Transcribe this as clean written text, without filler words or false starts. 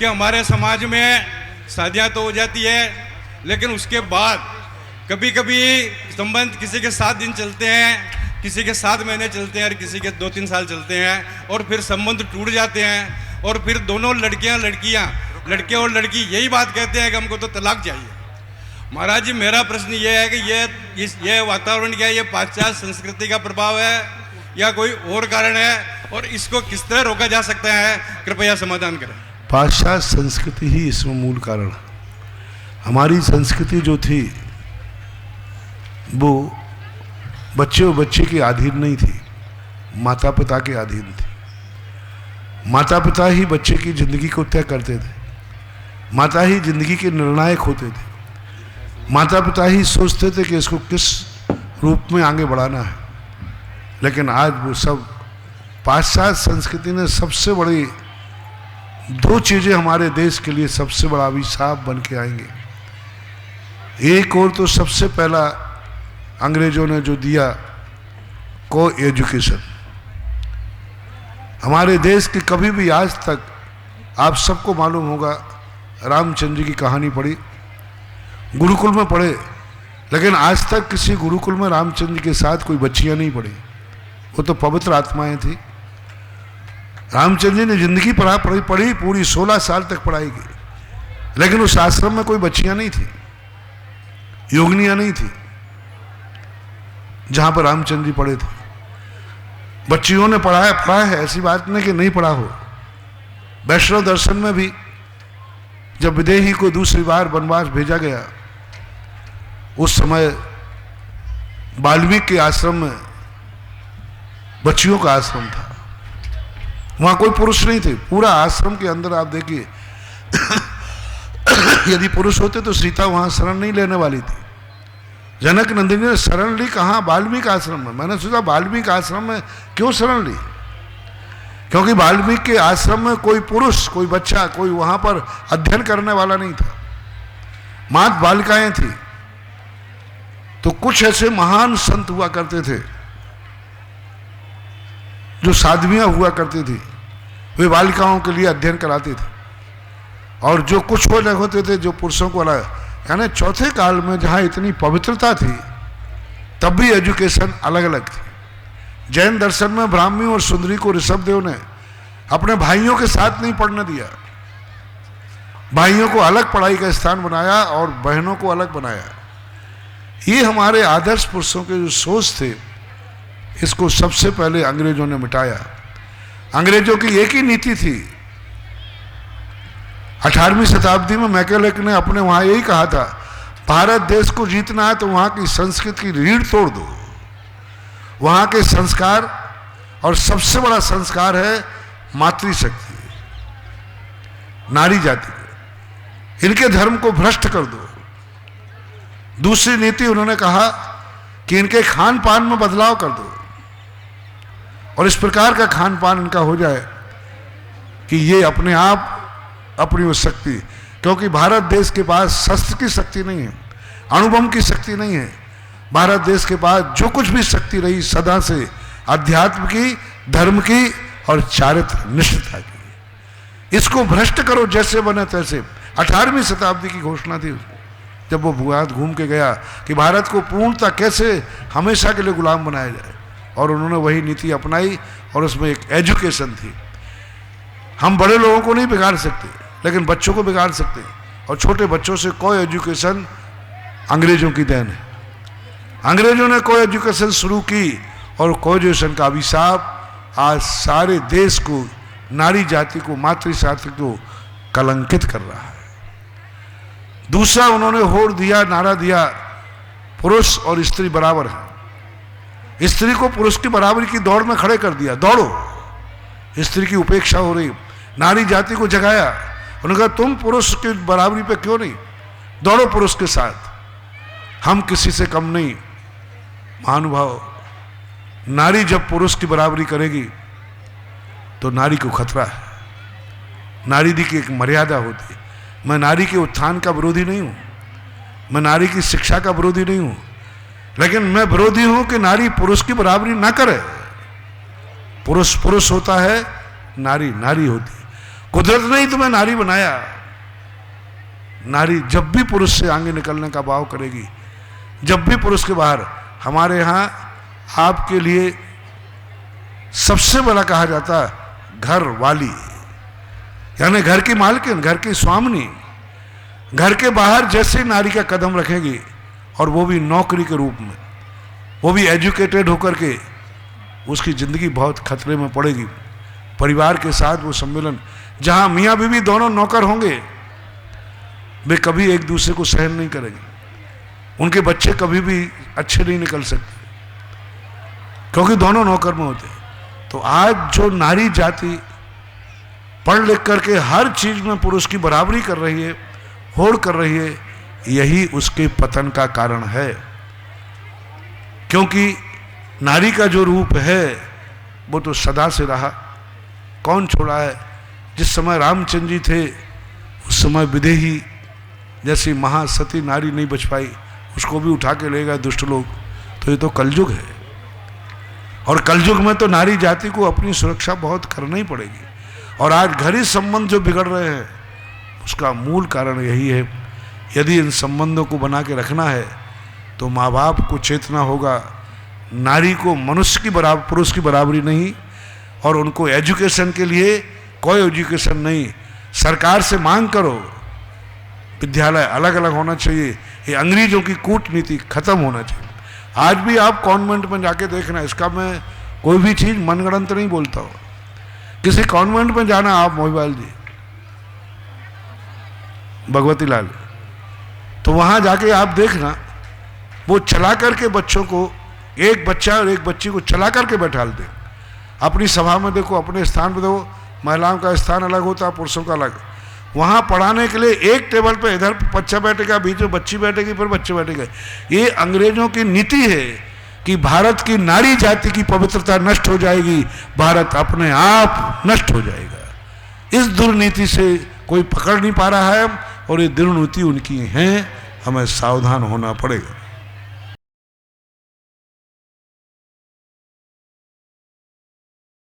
कि हमारे समाज में शादियां तो हो जाती है, लेकिन उसके बाद कभी कभी संबंध किसी के 7 दिन चलते हैं, किसी के 7 महीने चलते हैं और किसी के 2-3 साल चलते हैं, और फिर संबंध टूट जाते हैं। और फिर दोनों लड़के और लड़की यही बात कहते हैं कि हमको तो तलाक चाहिए। महाराज जी, मेरा प्रश्न ये है कि ये वातावरण क्या है? ये पाश्चात्य संस्कृति का प्रभाव है या कोई और कारण है, और इसको किस तरह रोका जा सकता है? कृपया समाधान करें। पाश्चात्य संस्कृति ही इसमें मूल कारण। हमारी संस्कृति जो थी वो बच्चे और बच्चे के अधीन नहीं थी, माता पिता के अधीन थी। माता पिता ही बच्चे की जिंदगी को तय करते थे, माता ही जिंदगी के निर्णायक होते थे, माता पिता ही सोचते थे कि इसको किस रूप में आगे बढ़ाना है। लेकिन आज वो सब पाश्चात्य संस्कृति ने सबसे बड़ी 2 चीज़ें हमारे देश के लिए सबसे बड़ा अभिशाप बन के आएंगे। एक और तो सबसे पहला अंग्रेजों ने जो दिया को एजुकेशन। हमारे देश के कभी भी आज तक, आप सबको मालूम होगा, रामचंद्र जी की कहानी पढ़ी, गुरुकुल में पढ़े, लेकिन आज तक किसी गुरुकुल में रामचंद्र के साथ कोई बच्चियां नहीं पढ़ी। वो तो पवित्र आत्माएं थी। रामचंद्र जी ने जिंदगी पढ़ी, पूरी 16 साल तक पढ़ाई की, लेकिन उस आश्रम में कोई बच्चियां नहीं थी, योगिनियां नहीं थी जहां पर रामचंद्र जी पढ़े थे। बच्चियों ने पढ़ा है, ऐसी बात नहीं कि नहीं पढ़ा हो। वैष्णव दर्शन में भी जब विदेही को दूसरी बार वनवास भेजा गया, उस समय वाल्मीकि के आश्रम में बच्चियों का आश्रम था, वहां कोई पुरुष नहीं थे। पूरा आश्रम के अंदर आप देखिए यदि पुरुष होते तो सीता वहां शरण नहीं लेने वाली थी। जनक नंदिनी ने शरण ली कहाँ? वाल्मीकि आश्रम में। मैंने सोचा वाल्मीकि आश्रम में क्यों शरण ली? क्योंकि वाल्मीकि के आश्रम में कोई पुरुष, कोई बच्चा, कोई वहां पर अध्ययन करने वाला नहीं था, मात्र बालिकाएं थी। तो कुछ ऐसे महान संत हुआ करते थे, जो साध्वियां हुआ करती थी, वे बालिकाओं के लिए अध्ययन कराते थे। और जो कुछ वो लोग होते थे जो पुरुषों को अलग, यानी चौथे काल में जहां इतनी पवित्रता थी तब भी एजुकेशन अलग अलग थी। जैन दर्शन में ब्राह्मी और सुंदरी को ऋषभदेव ने अपने भाइयों के साथ नहीं पढ़ने दिया, भाइयों को अलग पढ़ाई का स्थान बनाया और बहनों को अलग बनाया। ये हमारे आदर्श पुरुषों के जो सोच थे, इसको सबसे पहले अंग्रेजों ने मिटाया। अंग्रेजों की एक ही नीति थी। 18वीं शताब्दी में मैकेले ने अपने वहां यही कहा था, भारत देश को जीतना है तो वहां की संस्कृति की रीढ़ तोड़ दो। वहां के संस्कार, और सबसे बड़ा संस्कार है मातृशक्ति, नारी जाति, इनके धर्म को भ्रष्ट कर दो। दूसरी नीति उन्होंने कहा कि इनके खान पान में बदलाव कर दो, और इस प्रकार का खान पान इनका हो जाए कि ये अपने आप अपनी वो शक्ति, क्योंकि भारत देश के पास शस्त्र की शक्ति नहीं है, अणुबम की शक्ति नहीं है। भारत देश के पास जो कुछ भी शक्ति रही सदा से अध्यात्म की, धर्म की और चारित्र निष्ठता की। इसको भ्रष्ट करो जैसे बने तैसे। 18वीं शताब्दी की घोषणा थी जब वो भारत घूम के गया कि भारत को पूर्णतः कैसे हमेशा के लिए गुलाम बनाया जाए, और उन्होंने वही नीति अपनाई, और उसमें एक एजुकेशन थी। हम बड़े लोगों को नहीं बिगाड़ सकते, लेकिन बच्चों को बिगाड़ सकते हैं, और छोटे बच्चों से को एजुकेशन अंग्रेजों की देन है। अंग्रेजों ने को एजुकेशन शुरू की, और को एजुकेशन का अभिशाप आज सारे देश को, नारी जाति को, मातृजाति को कलंकित कर रहा है। दूसरा उन्होंने होड़ दिया, नारा दिया, पुरुष और स्त्री बराबर है। स्त्री को पुरुष की बराबरी की दौड़ में खड़े कर दिया, दौड़ो। स्त्री की उपेक्षा हो रही, नारी जाति को जगाया। उन्होंने कहा तुम पुरुष की बराबरी पे क्यों नहीं, दौड़ो पुरुष के साथ, हम किसी से कम नहीं। महानुभाव, नारी जब पुरुष की बराबरी करेगी तो नारी को खतरा है। नारी की एक मर्यादा होती है। मैं नारी के उत्थान का विरोधी नहीं हूं, मैं नारी की शिक्षा का विरोधी नहीं हूं, लेकिन मैं विरोधी हूं कि नारी पुरुष की बराबरी ना करे। पुरुष पुरुष होता है, नारी नारी होती है। कुदरत ने ही तुम्हें नारी बनाया। नारी जब भी पुरुष से आगे निकलने का भाव करेगी, जब भी पुरुष के बाहर, हमारे यहाँ आपके लिए सबसे बड़ा कहा जाता है घर वाली, यानी घर की मालकिन, घर की स्वामिनी। घर के बाहर जैसे नारी का कदम रखेगी, और वो भी नौकरी के रूप में, वो भी एजुकेटेड होकर के, उसकी जिंदगी बहुत खतरे में पड़ेगी। परिवार के साथ वो सम्मेलन, जहां मियाँ बीवी दोनों नौकर होंगे, वे कभी एक दूसरे को सहन नहीं करेंगे। उनके बच्चे कभी भी अच्छे नहीं निकल सकते, क्योंकि दोनों नौकर में होते हैं। तो आज जो नारी जाति पढ़ लिख करके हर चीज में पुरुष की बराबरी कर रही है, होड़ कर रही है, यही उसके पतन का कारण है। क्योंकि नारी का जो रूप है वो तो सदा से रहा। कौन छोड़ा है? जिस समय रामचंद्र जी थे उस समय विदेही जैसी महासती नारी नहीं बच पाई, उसको भी उठा के ले गए दुष्ट लोग। तो ये तो कलयुग है, और कलयुग में तो नारी जाति को अपनी सुरक्षा बहुत करनी ही पड़ेगी। और आज घरेलू संबंध जो बिगड़ रहे हैं उसका मूल कारण यही है। यदि इन संबंधों को बना के रखना है तो माँ बाप को चेतना होगा, नारी को मनुष्य की बराबर, पुरुष की बराबरी नहीं, और उनको एजुकेशन के लिए कोई एजुकेशन नहीं, सरकार से मांग करो विद्यालय अलग अलग होना चाहिए। ये अंग्रेजों की कूटनीति खत्म होना चाहिए। आज भी आप कॉन्वेंट में जाके देखना, इसका मैं कोई भी चीज़ मनगढ़ंत नहीं बोलता हूँ। किसी कॉन्वेंट में जाना आप, मोहिबाल जी, भगवती लाल, तो वहाँ जाके आप देखना, वो चला करके बच्चों को, एक बच्चा और एक बच्ची को चला करके बैठाल दे। अपनी सभा में देखो, अपने स्थान पर देखो, महिलाओं का स्थान अलग होता है, पुरुषों का अलग। वहाँ पढ़ाने के लिए एक टेबल पे इधर बच्चा बैठेगा, बीच में बच्ची बैठेगी, फिर बच्चे बैठेंगे। ये अंग्रेजों की नीति है कि भारत की नारी जाति की पवित्रता नष्ट हो जाएगी, भारत अपने आप नष्ट हो जाएगा। इस दुर्नीति से कोई पकड़ नहीं पा रहा है, और ये दुर्नीति उनकी है, हमें सावधान होना पड़ेगा।